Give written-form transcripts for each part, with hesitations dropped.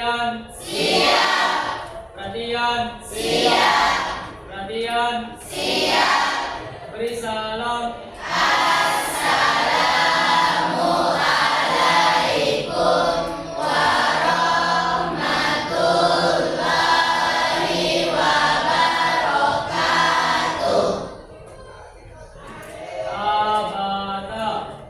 Perhatian. Siap. Perhatian. Siap. Perhatian. Siap. Beri salam. Assalamualaikum warahmatullahi wabarakatuh. Abada.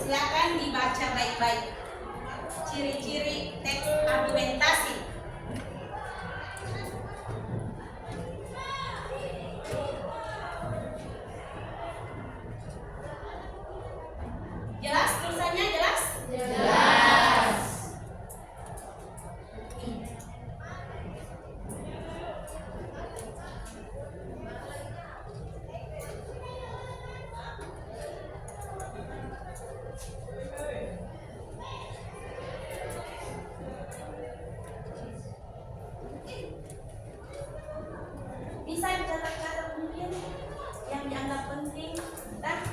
Silakan dibaca baik-baik. Ciri-ciri teks argumentasi. Jelas tulisannya jelas? Jelas. Bisa catat-catat mungkin yang dianggap penting. Nah,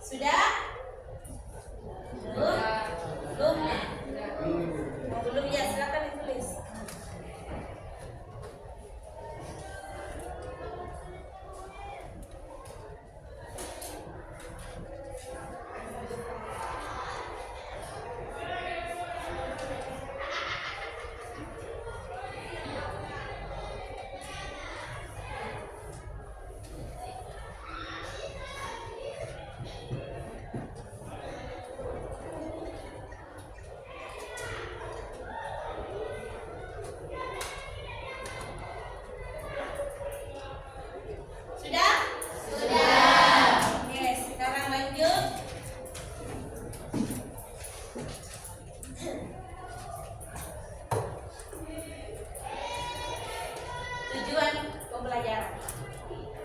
sudah? Belum? Belum? Oh, belum ya, silakan ditulis. Sudah? Sudah. Oke, sekarang lanjut. Tujuan pembelajaran.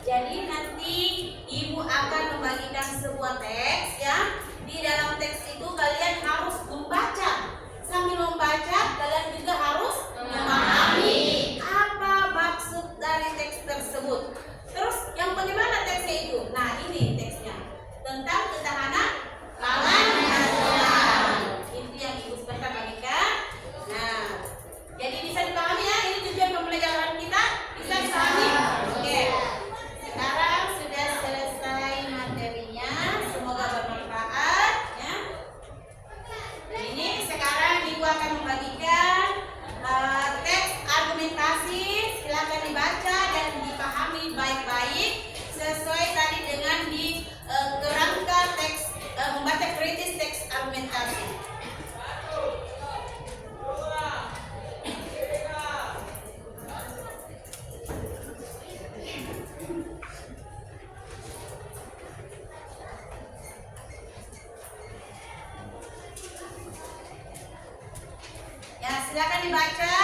Jadi nanti ibu akan membagikan sebuah teks ya. Di dalam teks itu kalian harus membaca. Sambil membaca kalian juga harus memahami apa maksud dari teks tersebut. Terus yang bagaimana teksnya itu? Nah, ini teksnya tentang ketahanan pangan nasional. Itu yang ibu sebentar bagikan. Nah, jadi bisa dipahami ya, ini tujuan pembelajaran kita. Bisa dipahami? Oke. Sekarang sudah selesai materinya. Semoga bermanfaat ya. Ini sekarang ibu akan membagikan teks argumentasi. Silakan dibaca dan dipahami baik-baik sesuai tadi dengan di kerangka teks membaca kritis teks argumentasi. Ya, silakan dibaca.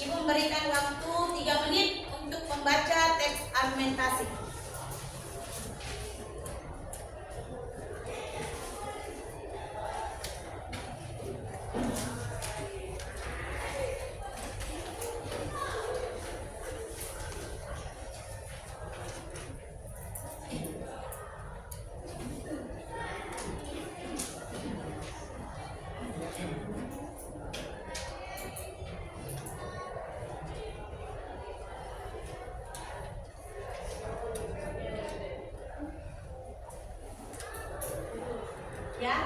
Ibu memberikan waktu 3 menit untuk membaca teks argumentasi. Ya.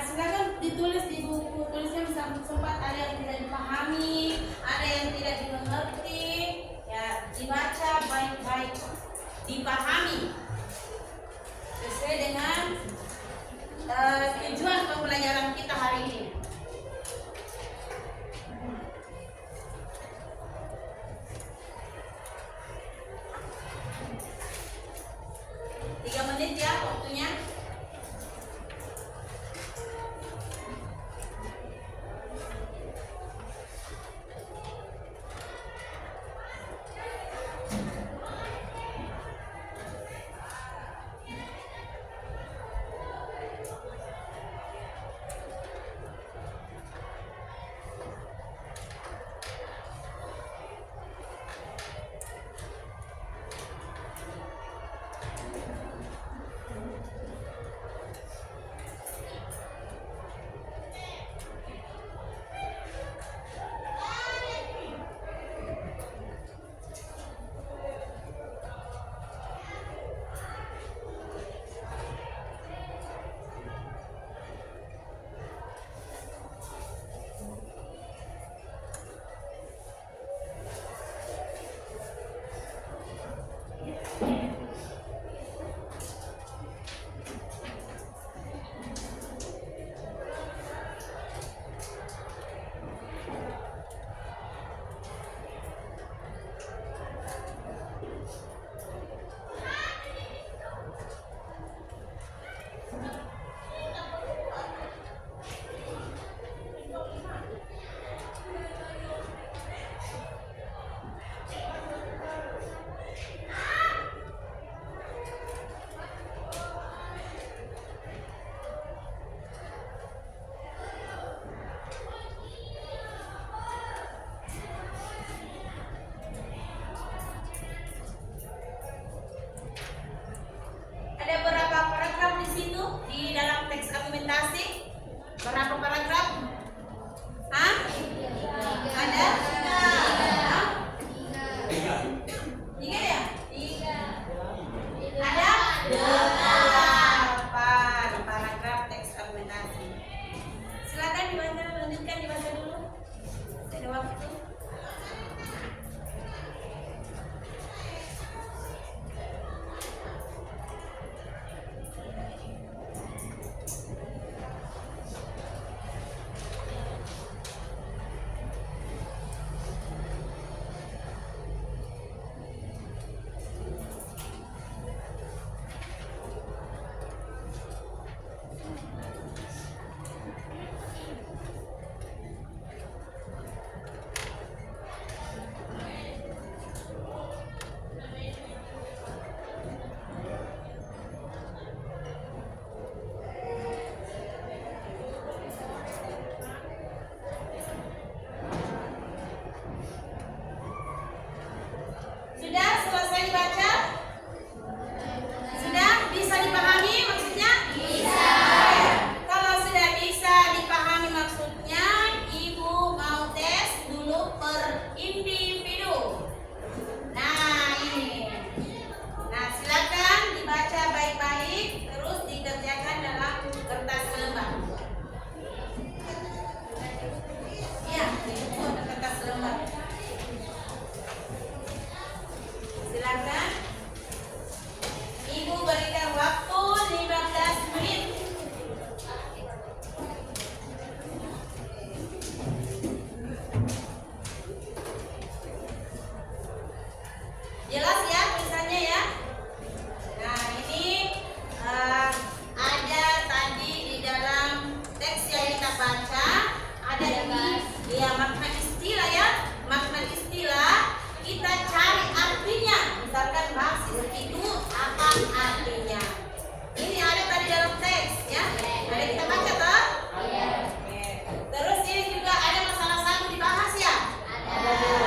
Silakan ditulis di buku tulisnya, bisa sempat ada yang tidak kita cari artinya. Misalkan basis itu apa artinya? Ini ada tadi dalam teks ya. Ada kita baca toh? Iya. Oke. Terus ini juga ada masalah sagu dibahas ya? Ada.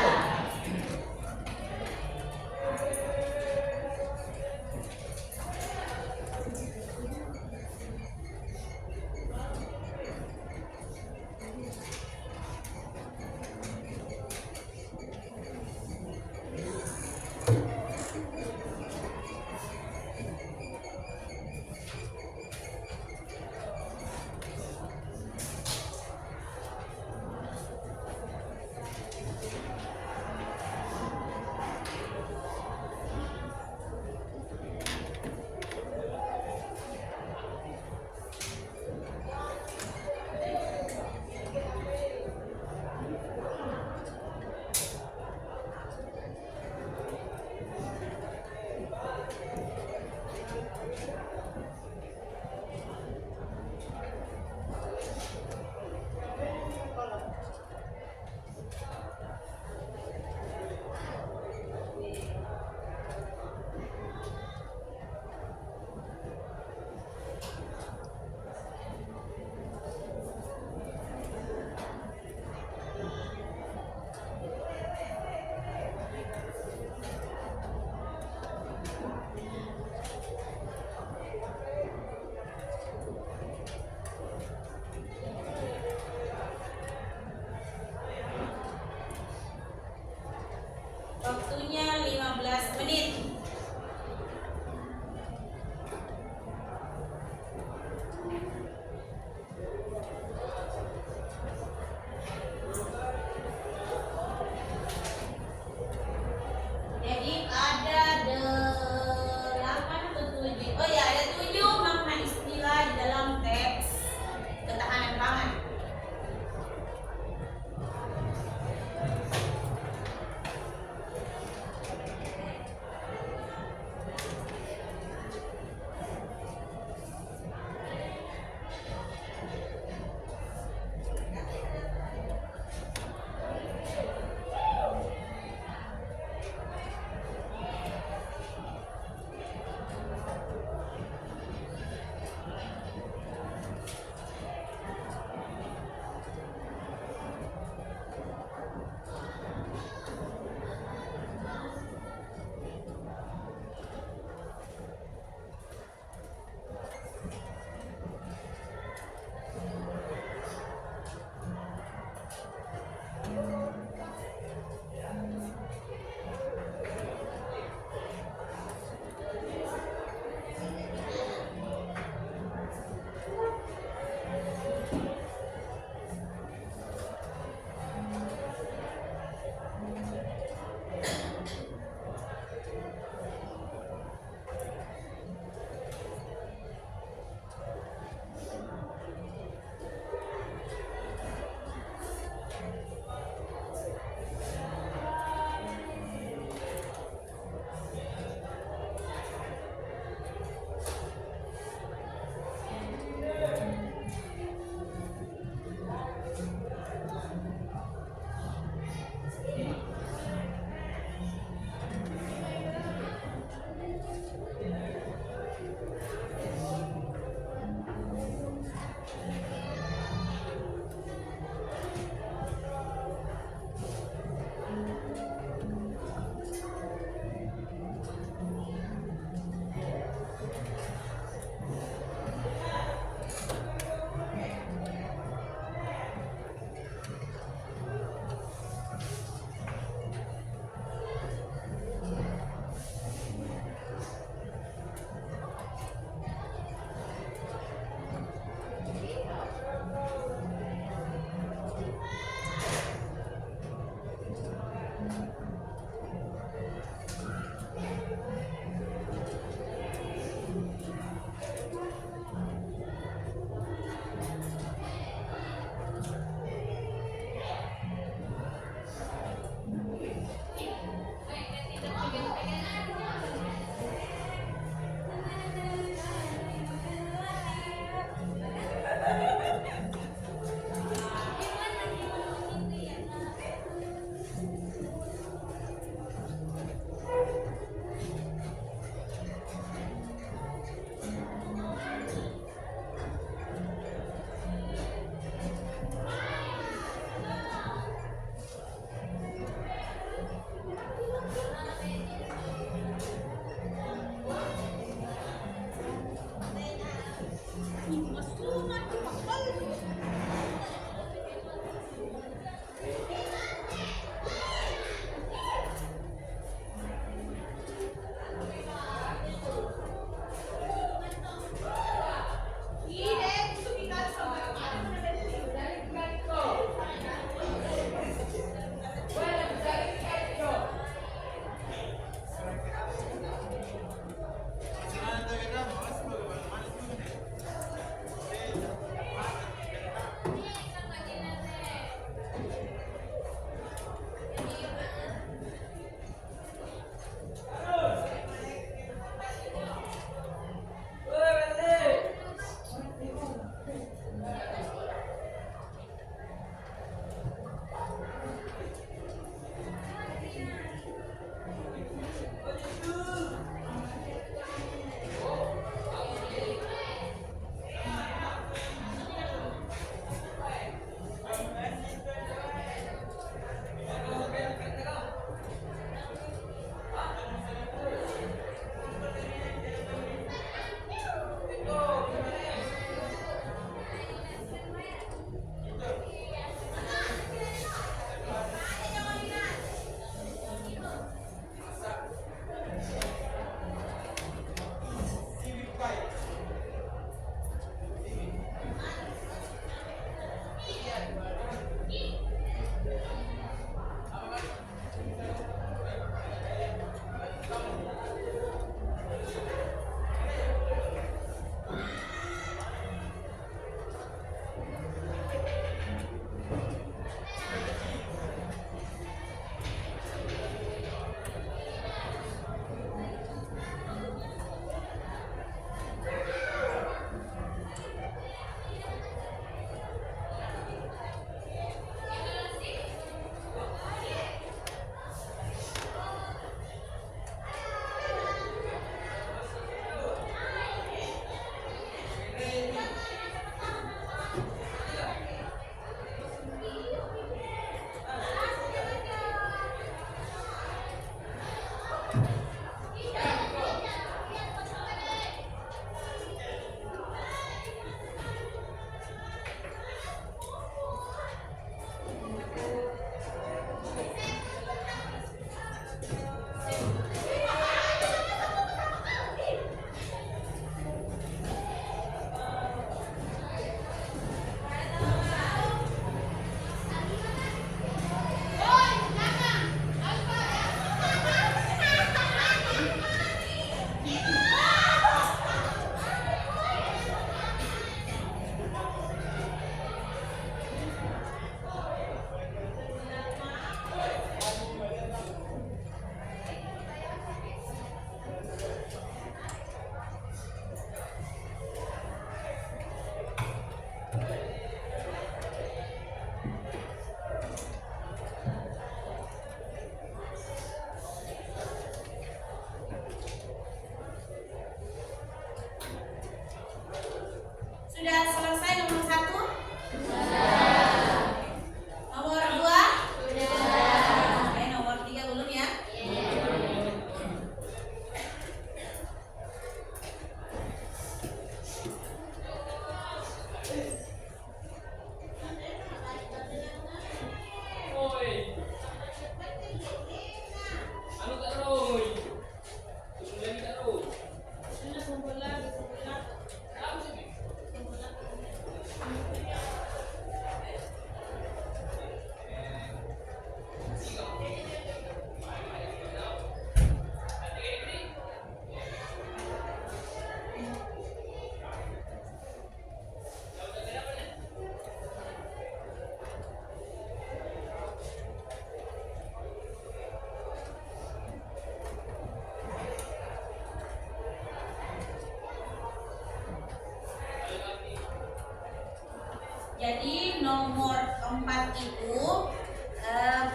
Jadi nomor 4 itu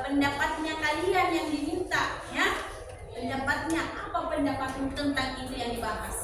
pendapatnya kalian yang diminta ya. Pendapatnya apa pendapatmu tentang itu yang dibahas?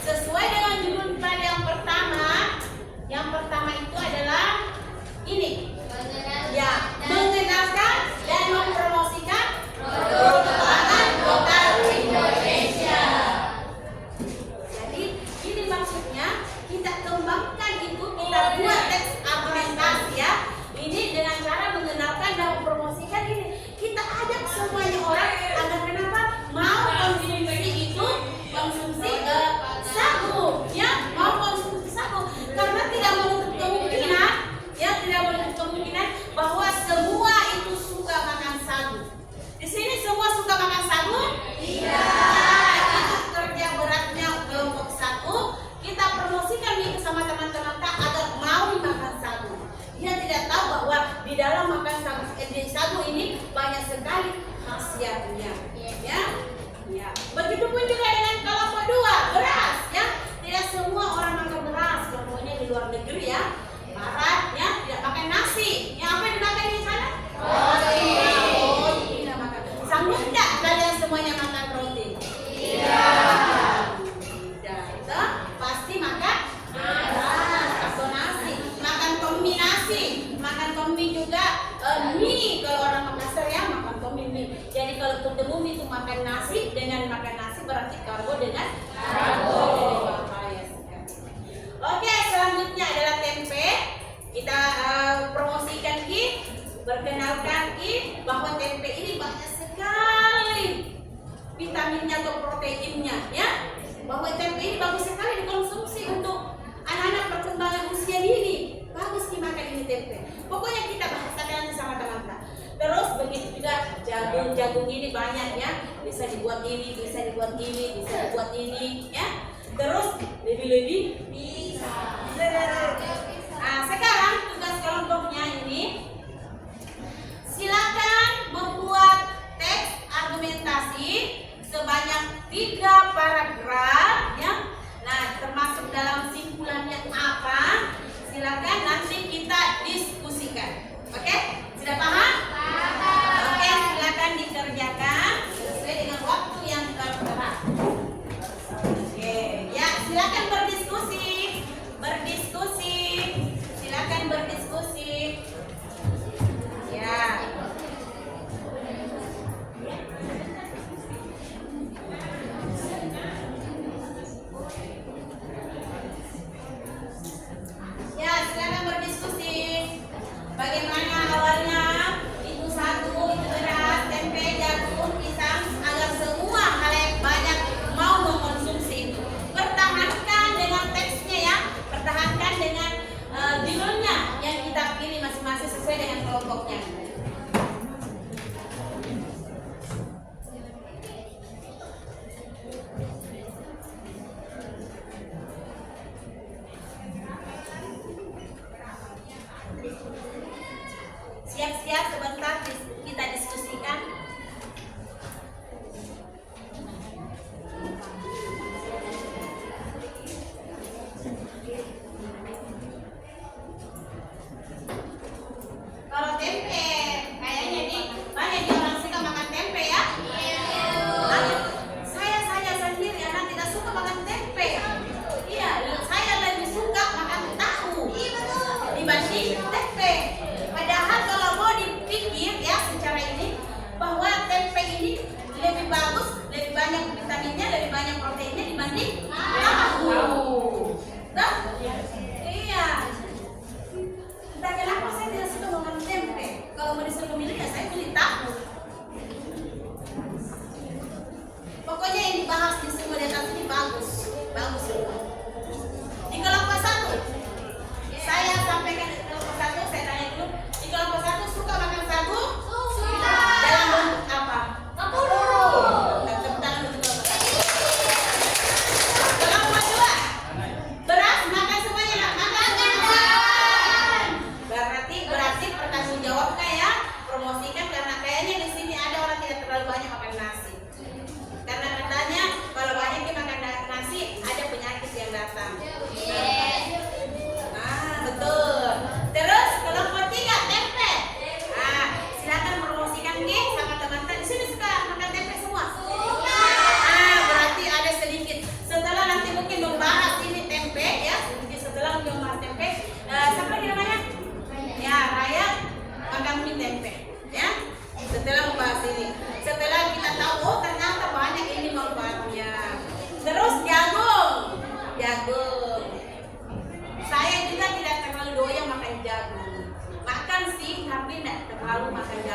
sesuai dengan judul pada yang pertama. Yang pertama itu adalah ini. Ya, mengenalkan dan mempromosikan produk pangan lokal Indonesia. Jadi ini maksudnya kita kembangkan itu, kita buat teks argumentasi ya. Ini dengan cara mengenalkan dan mempromosikan ini. Kita ajak semuanya orang agar kenapa mau konsumsi itu, konsumsi sagu, ya, mau konsumsi sagu, karena tidak menutup kemungkinan, ya, tidak menutup kemungkinan bahwa semua itu suka makan sagu. Di sini semua suka makan sagu? Iya. Itu kerja beratnya kelompok satu. Kita promosikan nih sama teman-teman kita agar mau makan sagu. Dia tidak tahu bahwa di dalam makan sagu ini banyak sekali khasiatnya, ya. Ya. Begitupun juga dengan kelompok dua, beras, ya. Tidak semua orang makan beras, contohnya di luar negeri ya, barat, ya, tidak makan nasi. Yang apa yang dimakan di sana? Roti. Tidak makan. Sanggup tidak kalian semuanya makan roti? Tidak. Tidak. Itu pasti makan beras atau nasi. Makan kombinasi. Makan kombi juga mie. Kalau orang Makassar ya makan kombi mie. Jadi kalau ketemu mie itu makan nasi dengan makan nasi berarti karbo dengan karbo. Jadi bahaya sekali. Oke, selanjutnya adalah tempe. Kita promosikan berkenalkan bahwa tempe ini banyak sekali vitaminnya atau proteinnya, ya. Bahwa tempe ini bagus sekali dikonsumsi untuk anak-anak perkembangan usia dini. Bagus dimakan ini tempe. Pokoknya kita bahasakan nanti sama teman-teman. Terus begitu juga jagung ini banyak ya. Bisa dibuat ini, bisa dibuat ini, bisa dibuat ini, ya. Terus lebih-lebih bisa. Nah, sekarang tugas kelompoknya ini silakan membuat teks argumentasi sebanyak 3 paragraf, ya. Nah, termasuk dalam simpulannya apa? Silakan nanti kita diskusikan. Oke? Sudah paham? Oke, silakan dikerjakan sesuai dengan waktu yang tertera. Oke, ya, silakan berdiskusi. Silakan berdiskusi. Ya. Ya, silakan berdiskusi. Bagaimana awalnya itu sagu, itu beras, tempe, jagung, pisang, agar semua halayak banyak mau mengkonsumsi itu. Pertahankan dengan teksnya ya, pertahankan dengan judulnya yang kita pilih masing-masing sesuai dengan kelompoknya. Siap-siap sebentar kita diskusikan. Kalau tempe, kayaknya nih banyak orang suka makan tempe ya. Saya sendiri anak tidak suka makan tempe. Iya, saya lebih suka makan tahu dibanding tempe. Padahal kalau mau dipikir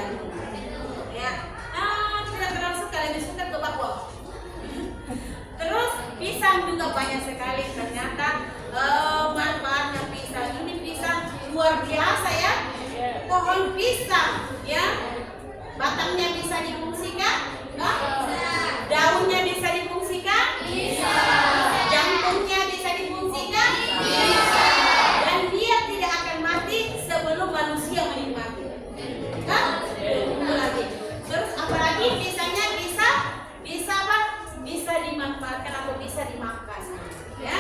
jagung. Ya, tidak terlalu suka, lebih suka ke bakwan. Terus pisang juga banyak sekali ternyata manfaatnya pisang. Ini pisang luar biasa ya. Pohon pisang ya, batangnya bisa difungsikan, daunnya bisa difungsikan, jantungnya bisa difungsikan, dan dia tidak akan mati sebelum manusia menikmati. Tunggu lagi. Terus apalagi pisangnya bisa apa? Bisa dimanfaatkan atau bisa dimakan, ya?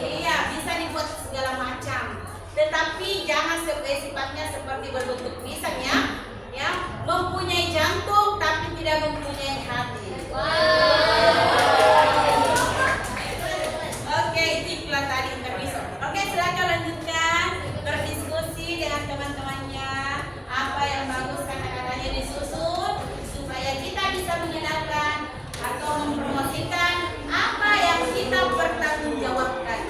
Iya, bisa dibuat segala macam. Tetapi jangan sifatnya seperti berbentuk pisang ya, mempunyai jantung tapi tidak mempunyai hati. Oke, itu iklan tadi intermezzo. Oke, silakan lanjutkan berdiskusi dengan teman-temannya. Apa yang bagus kata-katanya disusun supaya kita bisa mengenalkan atau mempromosikan apa yang kita pertanggungjawabkan.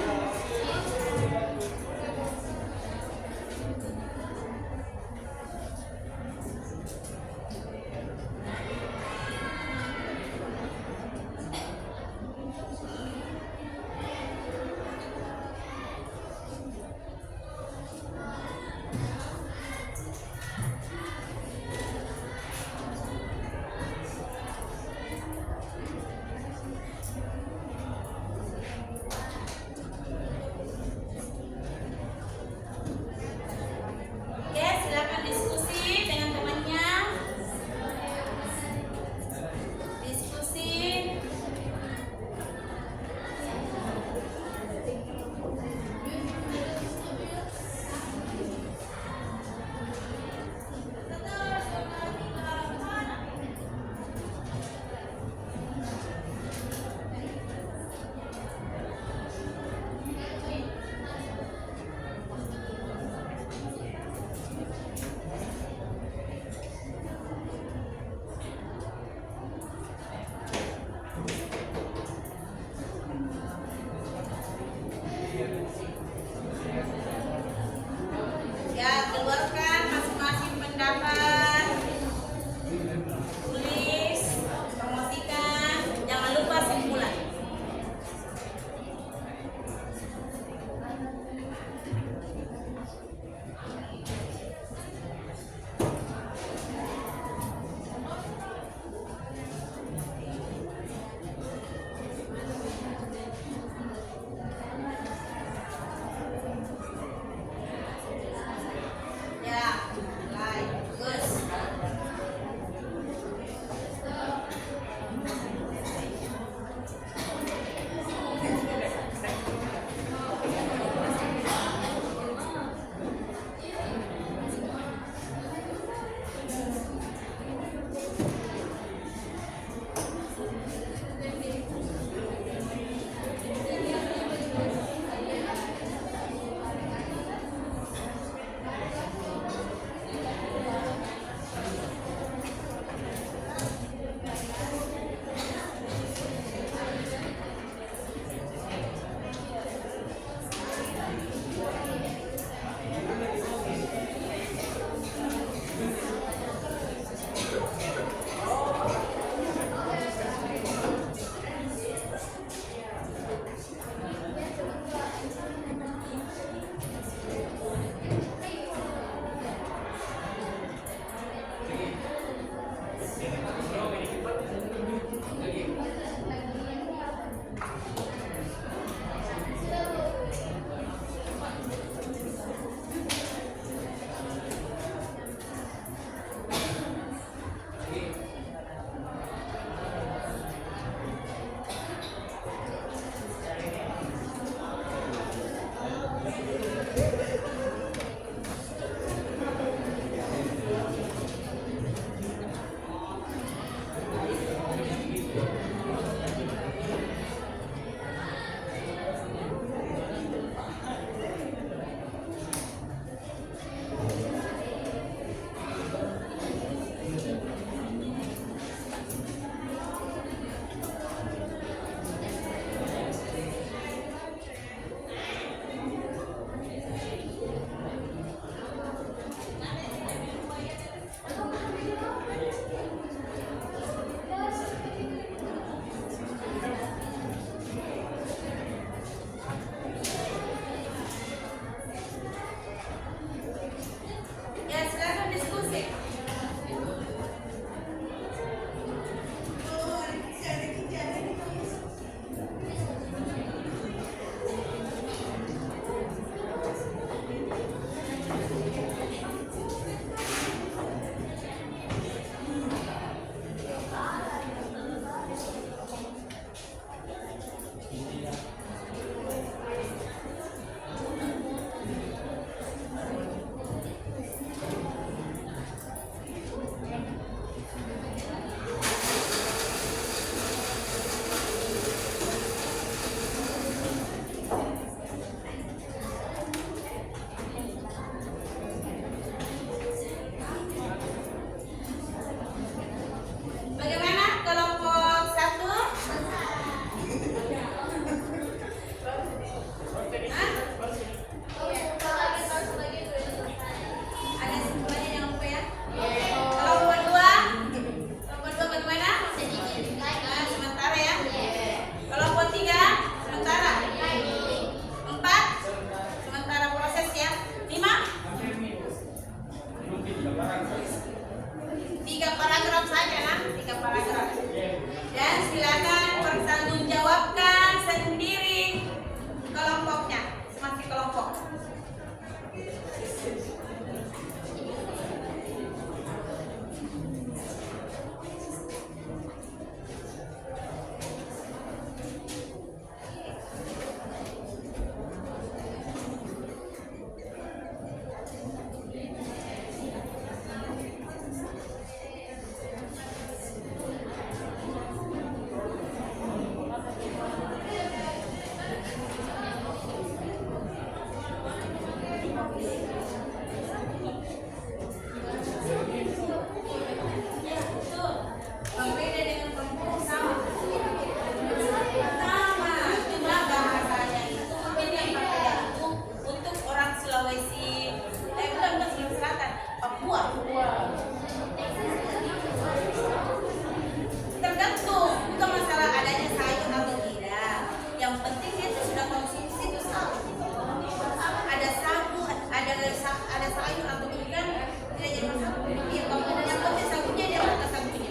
ada sayur atau ikan tidak jadi masalah. Iya, kalau yang penting sagunya dia makan sagunya.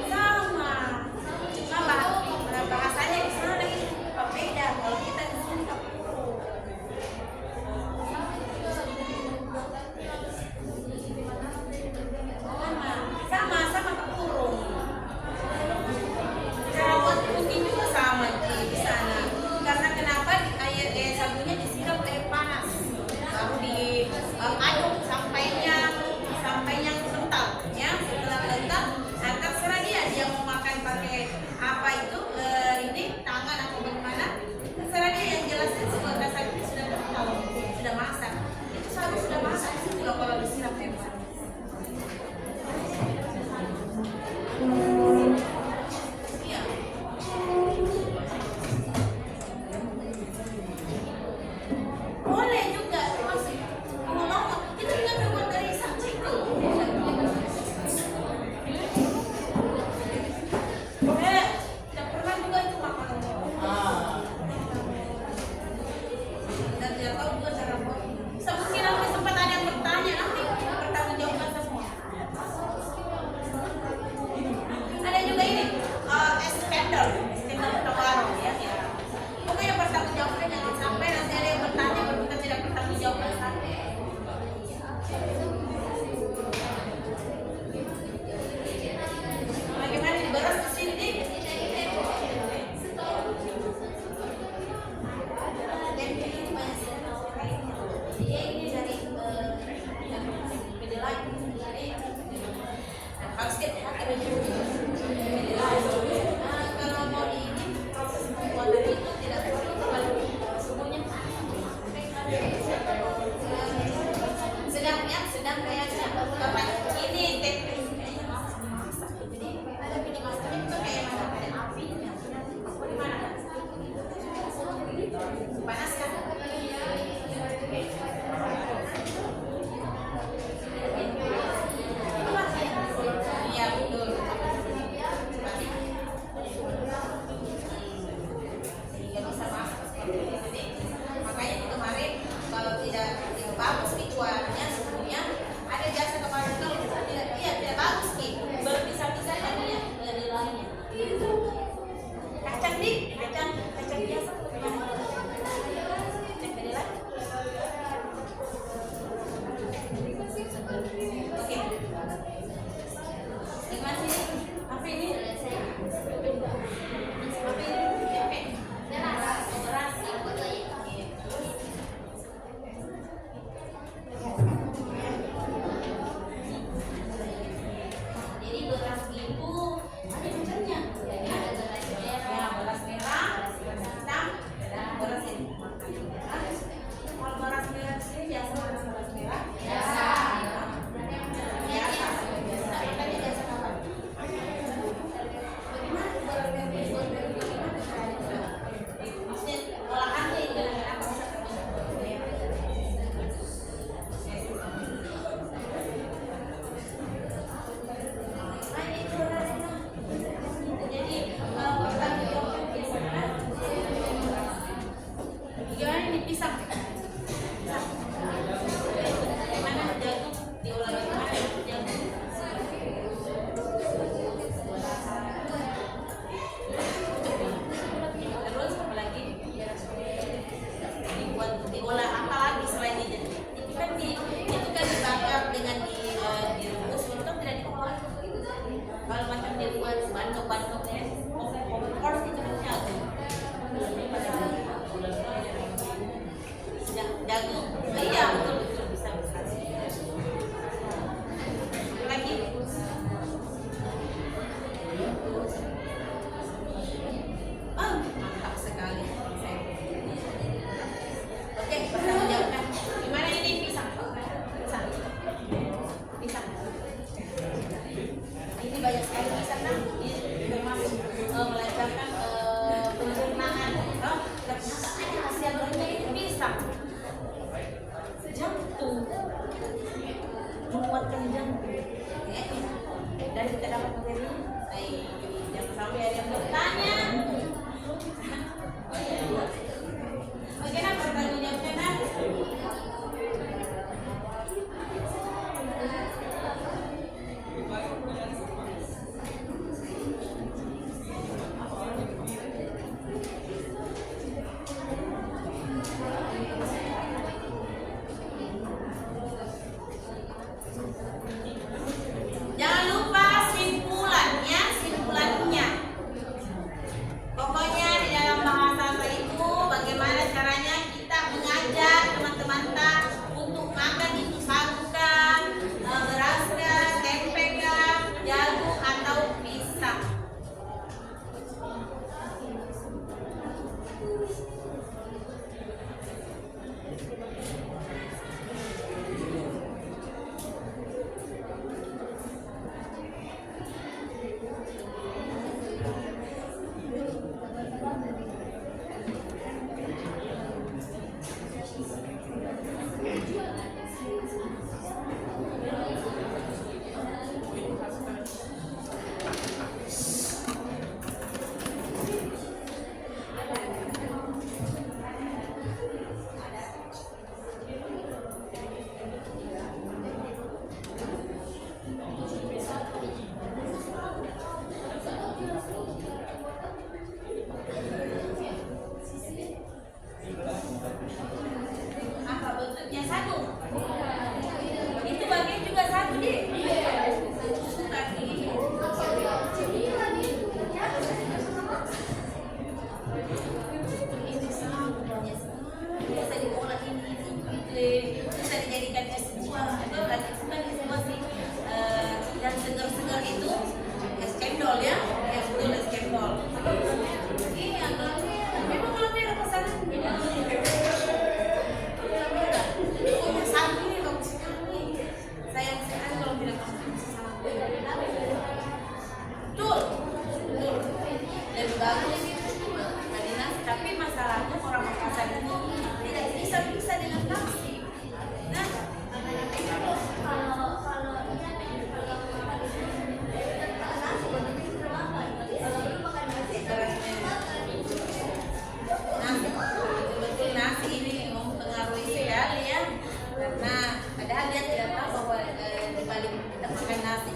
Sama, cuma bahasanya di sana itu beda. Kalau kita di sini sama kapurung. Cara buat kuning juga sama di sana. Karena kenapa air sagunya disiram air panas, baru diaduk sampainya kental. Ya, setelah kental, nah terserah dia mau makan pakai apa itu ini tangan atau bagaimana. Terserah dia, yang jelasnya semua sagu sudah kental, sudah masak. Itu sagu sudah masak itu juga kalau disiram air panas. Iya. Boleh juga masih ngomong itu juga terbuat dari sagu itu. Tidak pernah juga itu makan. Dan tidak tahu juga cara buat. Mungkin nanti sempat ada yang bertanya, nanti bertanggung jawabkan semua. Ada juga ini es cendol warung ya. Pokoknya bertanggung jawabkan, jangan sampai nanti ada yang bertanya baru kita tidak bertanggung jawabkan sampai. Bagaimana diberas di sini nih? Dia ini dari kedelai. Nah, harus hati-hati kalau mau di ini proses pembuatan itu tidak perlu terlalu suhunya sedang kayaknya apa ini teknik kayaknya masak jadi ada video masaknya itu kayak mana ada apinya gimana panas kan iya betul.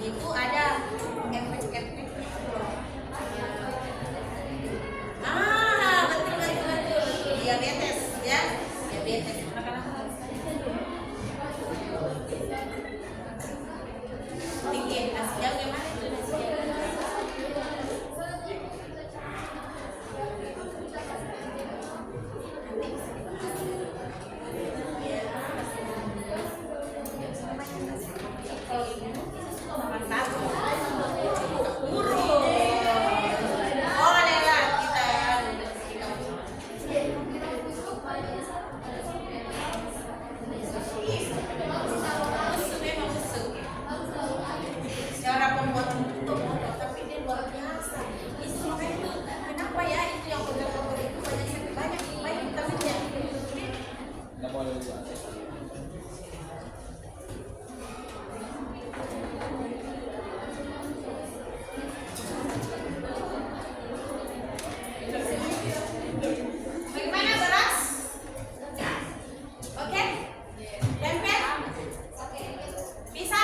itu ada efek-efek. Betul. Diabetes ya, diabetes. Tinggi nasi jauh gimana itu nasi jauh? Bagaimana beras? Oke? Tempe? Bisa?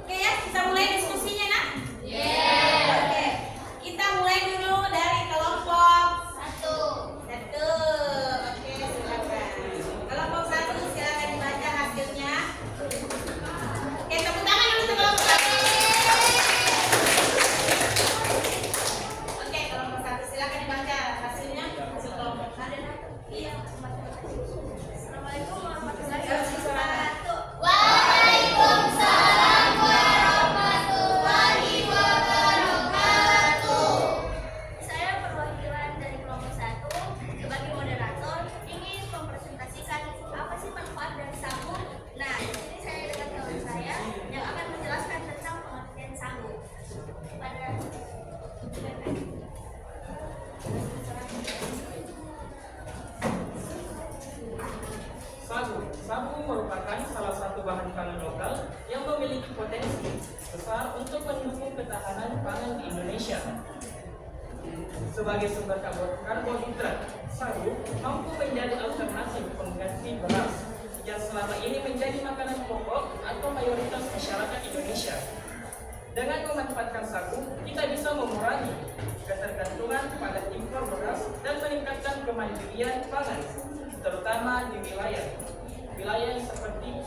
Oke ya, kita mulai diskusinya nak? Oke. Kita mulai dulu dari kelompok 1. Oke, silakan. Kelompok 1 silakan dibaca hasilnya. Oke, tepuk tangan dulu untuk kelompok 1. Oke, kelompok 1 silakan dibaca hasilnya. Hasil kelompok 1. Iya. Assalamualaikum warahmatullahi wabarakatuh. Waalaikumsalam warahmatullahi wabarakatuh. Saya perwakilan dari kelompok 1 sebagai moderator ingin mempresentasikan apa sih manfaat dari sagu. Nah, di sini saya dengan kawan saya yang akan menjelaskan tentang pengertian sagu. Sagu merupakan salah satu bahan pangan lokal yang memiliki potensi besar untuk mendukung ketahanan pangan di Indonesia. Sebagai sumber karbohidrat, sagu mampu menjadi alternatif pengganti beras yang selama ini menjadi makanan pokok atau mayoritas masyarakat Indonesia. Dengan memanfaatkan sagu, kita bisa mengurangi ketergantungan pada impor beras dan meningkatkan kemandirian pangan, terutama di wilayah seperti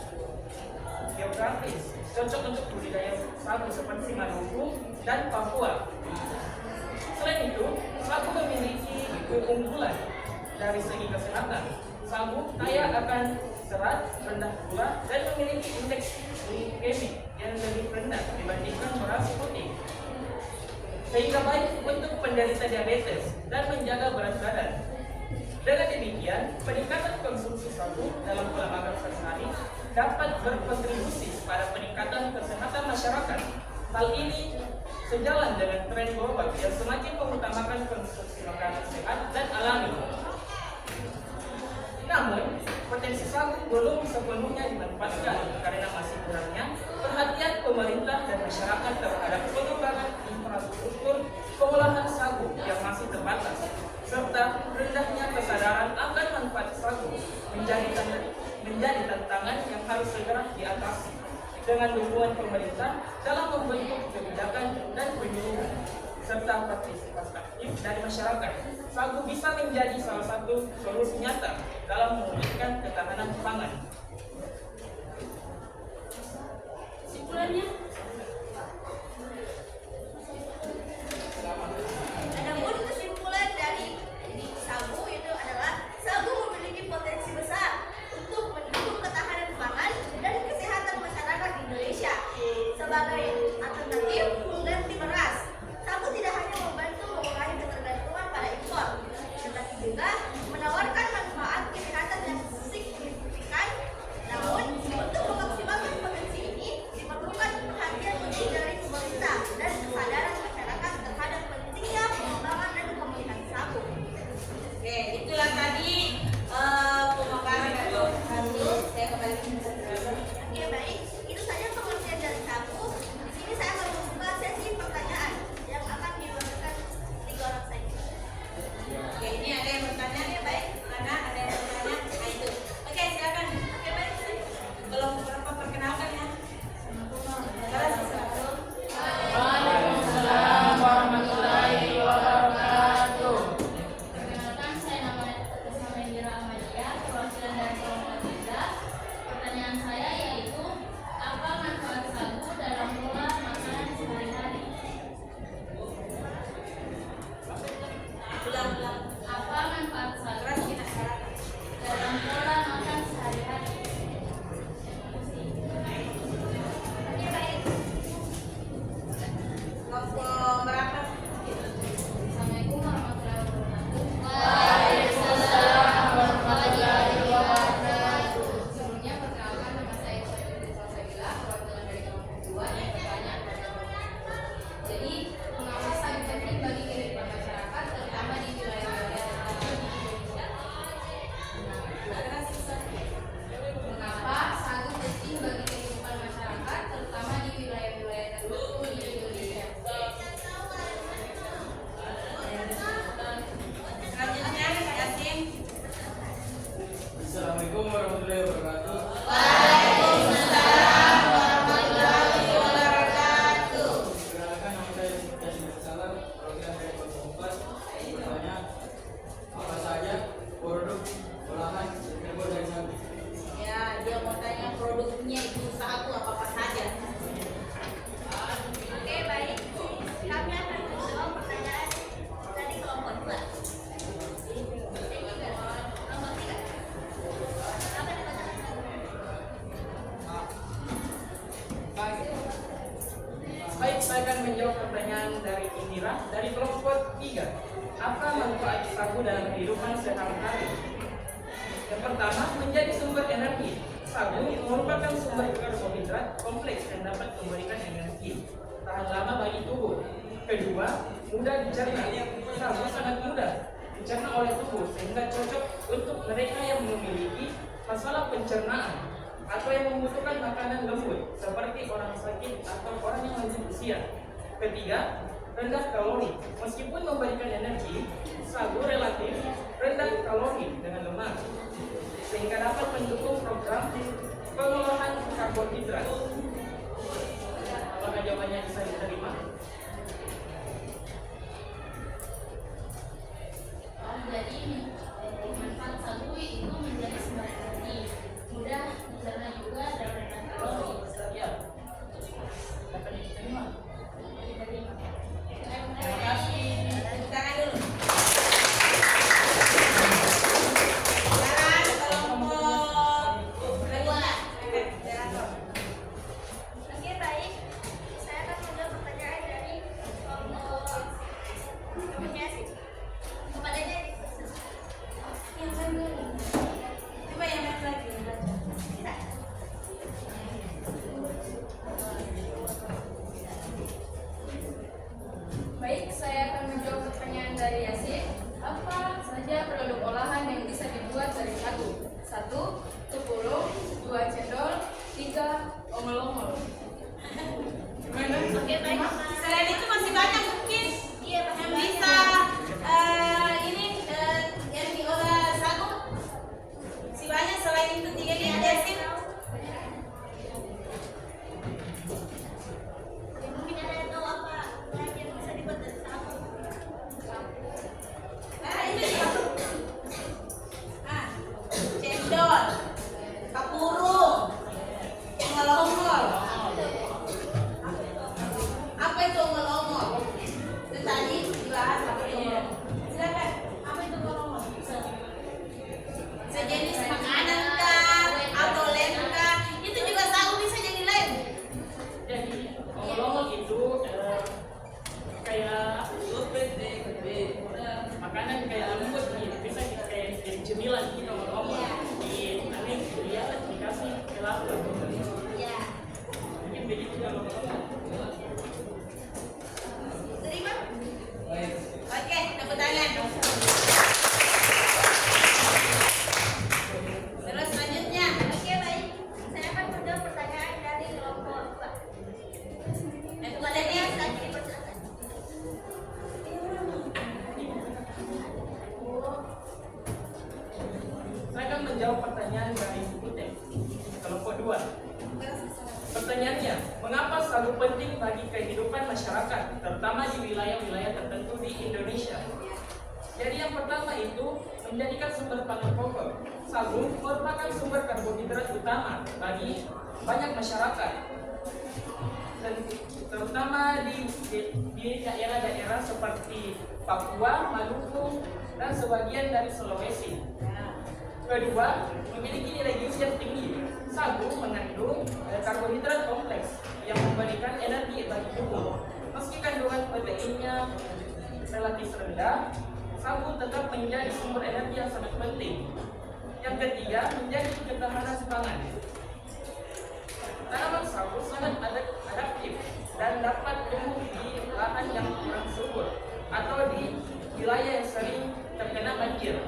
geografis cocok untuk budidaya sagu seperti Maluku dan Papua. Selain itu, sagu memiliki keunggulan dari segi kesehatan. Sagu kaya akan serat, rendah gula, dan memiliki indeks glikemik yang lebih rendah dibandingkan beras putih, sehingga baik untuk penderita diabetes dan menjaga berat badan. Dengan demikian, peningkatan konsumsi sagu dalam pola makan sehari-hari dapat berkontribusi pada peningkatan kesehatan masyarakat. Hal ini sejalan dengan tren global yang semakin mengutamakan konsumsi makanan sehat dan alami. Namun, potensi sagu belum sepenuhnya dimanfaatkan karena masih kurangnya perhatian pemerintah dan masyarakat terhadap pengembangan infrastruktur pengolahan sagu yang masih terbatas, serta rendahnya kesadaran akan manfaat sagu menjadi tantangan yang harus segera diatasi dengan dukungan pemerintah dalam membentuk kebijakan dan penyuluhan serta partisipasi aktif dari masyarakat. Sagu bisa menjadi salah satu solusi nyata dalam memulihkan ketahanan pangan. Kesimpulannya? Adapun kesimpulan dari sagu itu adalah sagu memiliki potensi besar untuk mendukung ketahanan pangan dan kesehatan masyarakat di Indonesia. Sebagai alternatif pengganti beras, sagu tidak hanya membantu mengurangi ketergantungan pada impor, tetapi juga menawarkan manfaat kesehatan yang signifikan pertanyaan dari Indira dari kelompok 3. Apa manfaat sagu dalam kehidupan sehari-hari? Yang pertama, menjadi sumber energi. Sagu merupakan sumber karbohidrat kompleks yang dapat memberikan energi tahan lama bagi tubuh. Kedua, mudah dicerna. Sagu sangat mudah dicerna oleh tubuh sehingga cocok untuk mereka yang memiliki masalah pencernaan atau yang membutuhkan makanan lembut seperti orang sakit atau orang yang lanjut usia. Ketiga, rendah kalori. Meskipun memberikan energi, sagu relatif rendah kalori dengan lemak sehingga dapat mendukung program pengolahan karbohidrat. Apakah jawabannya bisa diterima? Jadi manfaat sagu itu menjadi sumber energi, mudah dicerna juga dan rendah kalori. Ya. Dapat diterima. Terima kasih. Tepuk tangan dulu. Sekarang kelompok kedua. Oke, baik. Saya akan menjawab pertanyaan dari kelompok komunikasi. Kepadanya Yang mana dulu? Coba yang mana lagi? bisa. Baik, saya akan menjawab pertanyaan dari Yasin. Apa saja produk olahan yang bisa dibuat dari sagu? 1. Tepung, 2. Cendol, 3. Omel-omel. Oke, baik. Selain itu masih banyak mungkin Iya, Mas. yang bisa yang diolah sagu. Si banyak selain itu tiga nih ada sih. Mungkin ada yang tahu apa lagi yang bisa dibuat dari sagu. Itu dia. Cendol, kapurung, ongol-ongol. Apa itu ongol-ongol? Itu tadi dibahas apa itu ongol-ongol. Silakan. Apa itu ongol-ongol? Sejenis makanan kah atau lem kah? Itu juga sagu bisa jadi lem. Jadi ongol-ongol itu kayak makanan kayak lembut gitu, bisa kayak jadi cemilan gitu ongol-ongol. Di aneh dia dikasih kelapa. Ya. Mungkin begitu kalau Terima. Oke, tepuk tangan. Terus selanjutnya. Oke, baik. Saya akan menjawab pertanyaan dari kelompok 2. Itu Kepadanya tadi. lagi dipersilakan. saya akan menjawab pertanyaan dari Butet, kelompok 2. Pertanyaannya, mengapa sagu penting bagi kehidupan masyarakat, terutama di wilayah-wilayah tertentu di Indonesia? Jadi yang pertama itu menjadikan sumber pangan pokok. Sagu merupakan sumber karbohidrat utama bagi banyak masyarakat, dan terutama di daerah-daerah seperti Papua, Maluku, dan sebagian dari Sulawesi. Kedua, memiliki nilai gizi yang tinggi. Sagu mengandung karbohidrat kompleks yang memberikan energi bagi tubuh. Meski kandungan proteinnya relatif rendah, sagu tetap menjadi sumber energi yang sangat penting. Yang ketiga, menjadi ketahanan pangan. Tanaman sagu sangat adaptif dan dapat tumbuh di lahan yang kurang subur atau di wilayah yang sering terkena banjir.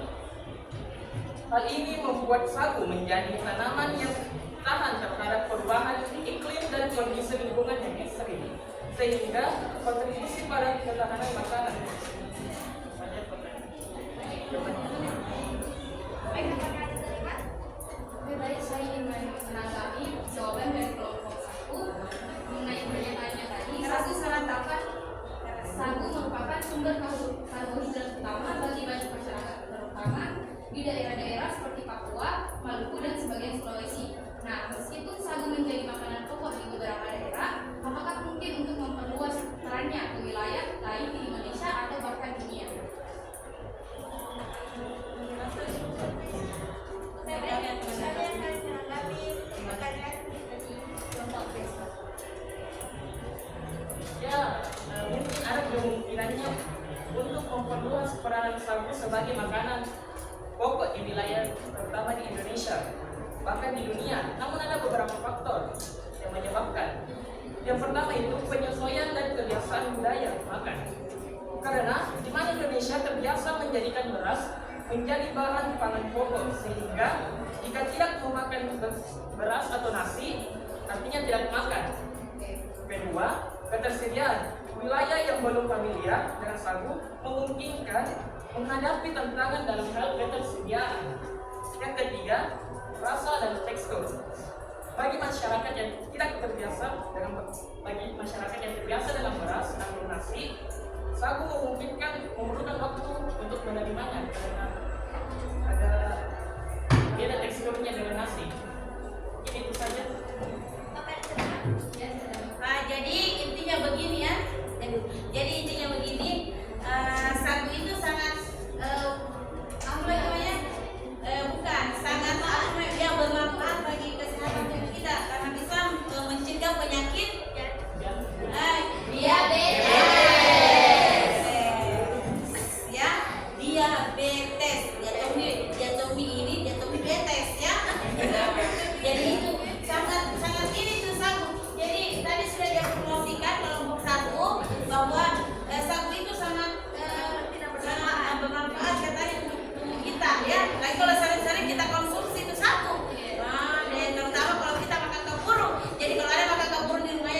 Hal ini membuat sagu menjadi tanaman yang tahan terhadap perubahan iklim dan kondisi lingkungan yang ekstrim, sehingga kontribusi pada ketahanan makanan. Oke, baik, saya ingin menanggapi jawaban dari kelompok 1 mengenai pertanyaannya tadi. Sagu merupakan sumber karbohidrat utama bagi banyak masyarakat, terutama di daerah-daerah seperti Papua, Maluku, dan sebagian Sulawesi. Nah, meskipun sagu menjadi makanan pokok di beberapa daerah, apakah mungkin untuk memperluas perannya ke wilayah lain di Indonesia atau peranan sagu sebagai makanan pokok di wilayah terutama di Indonesia, bahkan di dunia. Namun ada beberapa faktor yang menyebabkan. Yang pertama itu penyesuaian dan kebiasaan budaya makan. Karena di mana Indonesia terbiasa menjadikan beras menjadi bahan pangan pokok, sehingga jika tidak memakan beras atau nasi, artinya tidak makan. Kedua, ketersediaan. Wilayah yang belum familiar dengan sagu memungkinkan menghadapi tantangan dalam hal ketersediaan. Yang ketiga, rasa dan tekstur. Bagi masyarakat yang tidak terbiasa dengan beras atau nasi, sagu memerlukan waktu untuk menerimanya karena ada beda teksturnya dengan nasi. Ini itu saja. Nah, jadi intinya begini ya. Jadi intinya begini, sagu itu sangat dia bermanfaat bagi kesehatan tubuh kita karena bisa mencegah penyakit diabetes. Diabetes ya. Jadi itu sangat ini tuh sagu. Jadi tadi sudah dipromosikan kelompok sagu bahwa sagu itu sangat bermanfaat katanya untuk tubuh kita ya. Lagi kalau sering-sering kita konsumsi itu sagu. Nah, dan terutama kalau kita makan keburu. Jadi kalau ada makan keburu di rumah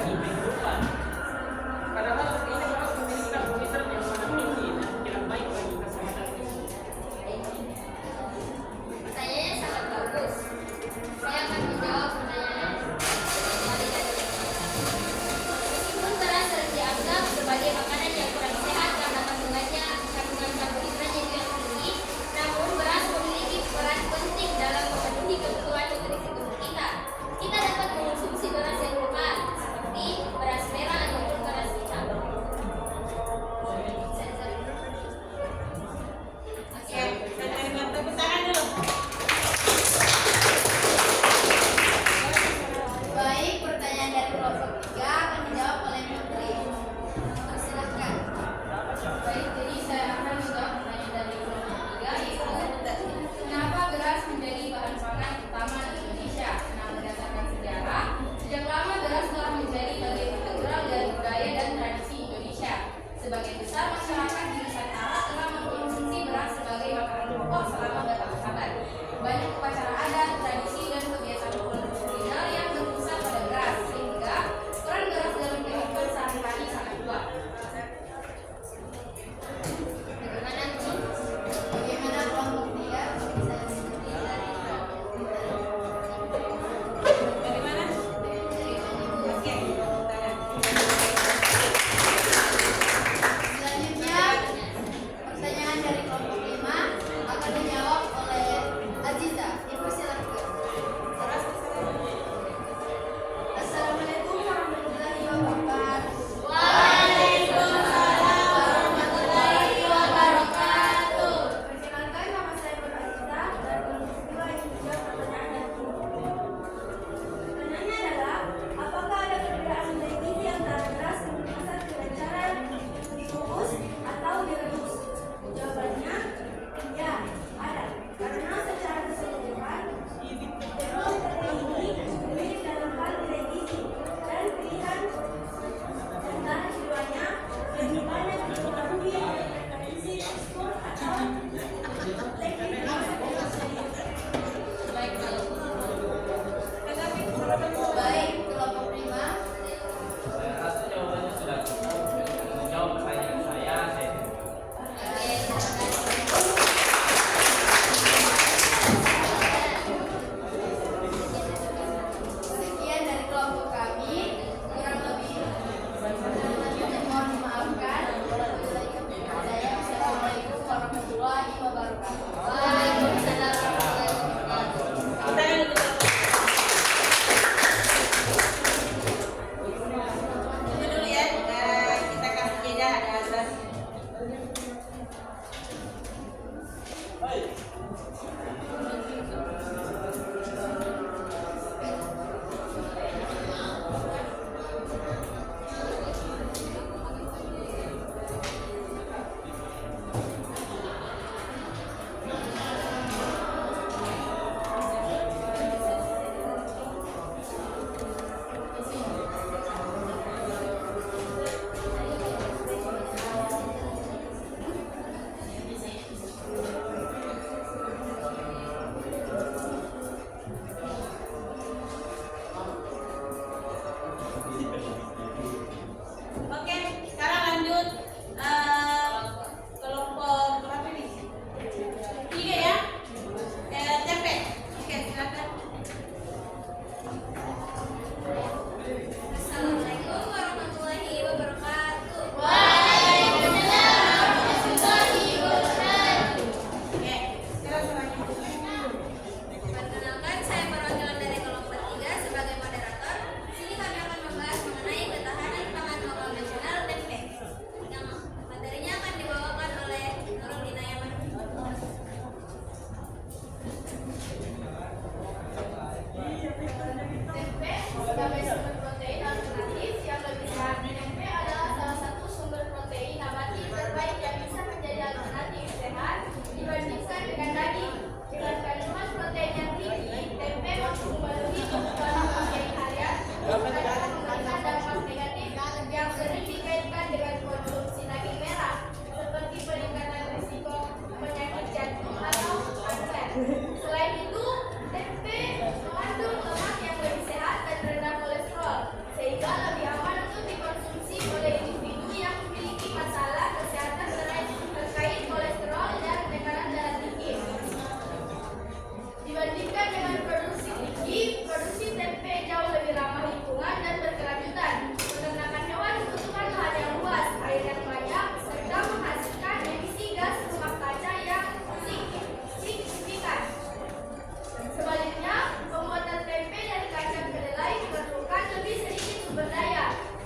mengurangi kehidupan. Padahal ini beras memiliki karbohidrat yang sangat tinggi dan tidak baik bagi kesehatan tubuh. Pertanyaannya sangat bagus. Saya akan menjawab pertanyaan kembali dari meskipun beras sering dianggap sebagai makanan yang kurang sehat karena kandungan karbohidratnya yang tinggi, namun beras memiliki peran penting dalam memenuhi kebutuhan nutrisi tubuh kita. Kita dapat mengonsumsi beras yang lemak seperti beras merah ataupun beras hitam. Oke, saya terima tepuk tangan dulu. Baik, pertanyaan dari kelompok 3 akan dijawab oleh Putri. Persilahkan. Baik, jadi saya akan menjawab pertanyaan dari kelompok 3 yaitu kenapa beras menjadi bahan pangan utama di Indonesia? Nah, berdasarkan sejarah, sejak lama beras telah menjadi bagian integral dari budaya dan tradisi Indonesia. Sebagian besar masyarakat di Nusantara telah mengkonsumsi beras sebagai makanan pokok selama berabad-abad. Banyak upacara adat, tradisi, dan kebiasaan kuliner yang berpusat pada beras, sehingga peran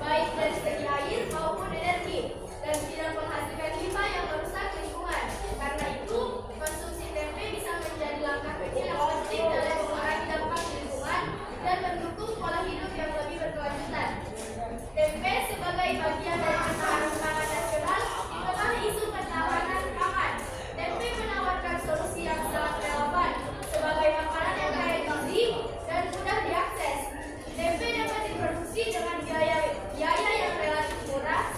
baik dari segi air maupun energi, dan tidak menghasilkan limbah yang merusak lingkungan. Karena itu, konsumsi tempe bisa menjadi langkah kecil yang penting dalam mengurangi dampak lingkungan dan mendukung pola hidup yang lebih berkelanjutan. Tempe sebagai bagian dari ketahanan pangan nasional di tengah isu ketahanan pangan. Tempe menawarkan solusi yang sangat relevan sebagai makanan yang kaya gizi dan mudah diakses. Tempe dapat diproduksi dengan biaya yang relatif murah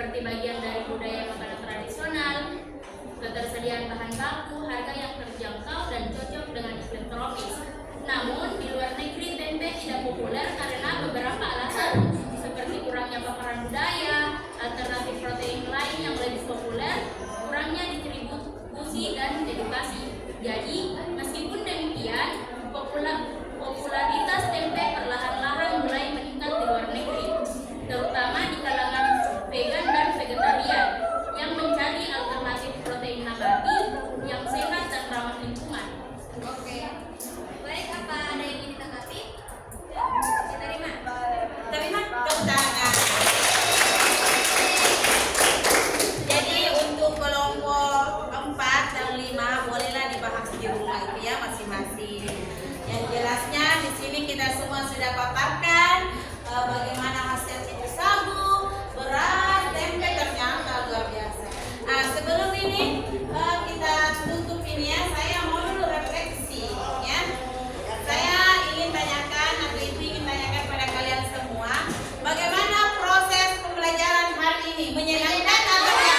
seperti bagian dari budaya makanan tradisional, ketersediaan bahan baku, harga yang terjangkau dan cocok dengan iklim tropis. Namun, di luar negeri tempe tidak populer karena beberapa alasan, seperti kurangnya paparan budaya, alternatif protein lain yang lebih populer, kurangnya distribusi dan edukasi. Jadi, meskipun demikian, popularitas tempe perlahan-lahan mulai meningkat di luar negeri, terutama di kalangan vegan dan vegetarian yang mencari alternatif protein nabati yang sehat dan ramah lingkungan. Oke. Baik, apa ada yang ingin ditanggapi? Diterima. Terima tepuk tangan. Jadi untuk kelompok 4 dan 5 bolehlah dibahas di rumah itu ya masing-masing. Yang jelasnya di sini kita semua sudah paparkan bagaimana hasil itu sagu, beras, tempe ternyata luar biasa. Nah, sebelum ini kita tutup ini ya, saya mau dulu refleksi ya. Saya ingin tanyakan atau ibu ingin tanyakan pada kalian semua, bagaimana proses pembelajaran hari ini? Menyenangkan atau tidak?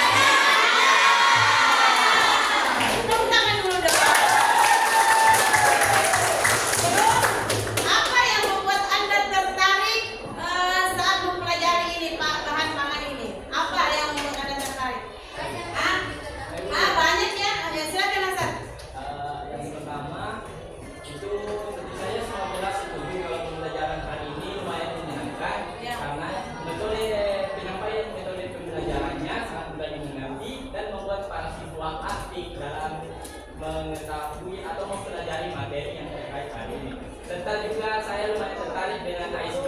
Tepuk tangan dulu dong. Terus, apa yang membuat Anda tertarik saat mempelajari ini, Pak, bahan pangan ini? Apa yang membuat Anda tertarik? Banyak ya? Ya, silakan Hasan. Yang pertama itu tentu saja semua kelas setuju kalau pembelajaran hari ini lumayan menyenangkan Ya. karena metode penyampaian metode pembelajarannya sangat mudah dimengerti dan membuat para siswa aktif dalam mengetahui atau mempelajari materi yang terkait hari ini. Serta juga saya lumayan tertarik dengan AIC